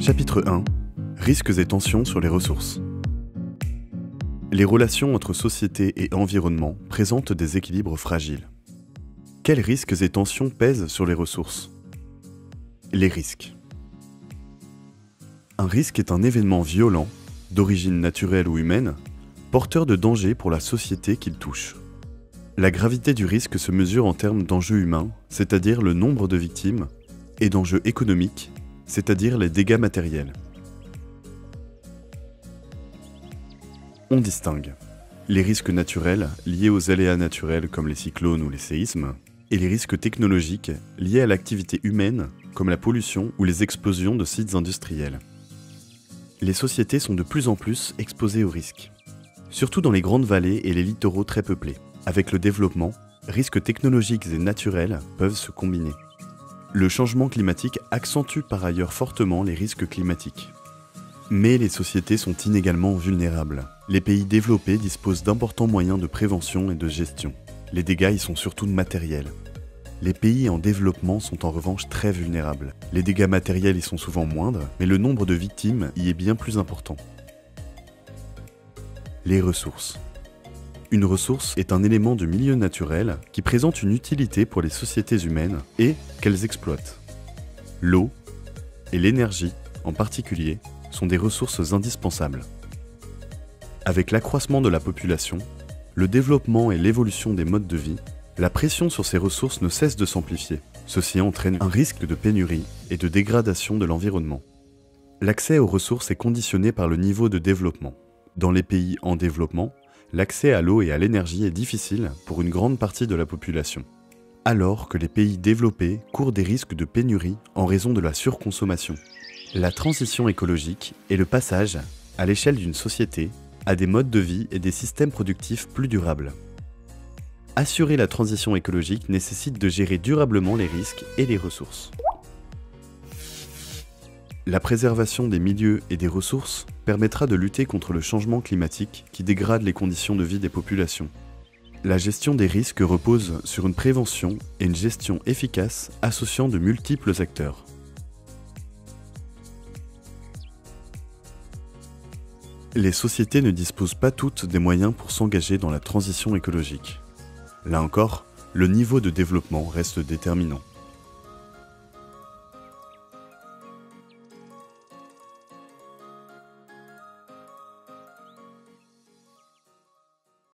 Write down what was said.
Chapitre 1. Risques et tensions sur les ressources. Les relations entre société et environnement présentent des équilibres fragiles. Quels risques et tensions pèsent sur les ressources? Les risques. Un risque est un événement violent, d'origine naturelle ou humaine, porteur de danger pour la société qu'il touche. La gravité du risque se mesure en termes d'enjeux humains, c'est-à-dire le nombre de victimes, et d'enjeux économiques, c'est-à-dire les dégâts matériels. On distingue les risques naturels liés aux aléas naturels comme les cyclones ou les séismes, et les risques technologiques liés à l'activité humaine comme la pollution ou les explosions de sites industriels. Les sociétés sont de plus en plus exposées aux risques, surtout dans les grandes vallées et les littoraux très peuplés. Avec le développement, risques technologiques et naturels peuvent se combiner. Le changement climatique accentue par ailleurs fortement les risques climatiques. Mais les sociétés sont inégalement vulnérables. Les pays développés disposent d'importants moyens de prévention et de gestion. Les dégâts y sont surtout matériels. Les pays en développement sont en revanche très vulnérables. Les dégâts matériels y sont souvent moindres, mais le nombre de victimes y est bien plus important. Les ressources. Une ressource est un élément du milieu naturel qui présente une utilité pour les sociétés humaines et qu'elles exploitent. L'eau et l'énergie, en particulier, sont des ressources indispensables. Avec l'accroissement de la population, le développement et l'évolution des modes de vie, la pression sur ces ressources ne cesse de s'amplifier. Ceci entraîne un risque de pénurie et de dégradation de l'environnement. L'accès aux ressources est conditionné par le niveau de développement. Dans les pays en développement, l'accès à l'eau et à l'énergie est difficile pour une grande partie de la population, alors que les pays développés courent des risques de pénurie en raison de la surconsommation. La transition écologique est le passage, à l'échelle d'une société, à des modes de vie et des systèmes productifs plus durables. Assurer la transition écologique nécessite de gérer durablement les risques et les ressources. La préservation des milieux et des ressources permettra de lutter contre le changement climatique qui dégrade les conditions de vie des populations. La gestion des risques repose sur une prévention et une gestion efficace associant de multiples acteurs. Les sociétés ne disposent pas toutes des moyens pour s'engager dans la transition écologique. Là encore, le niveau de développement reste déterminant.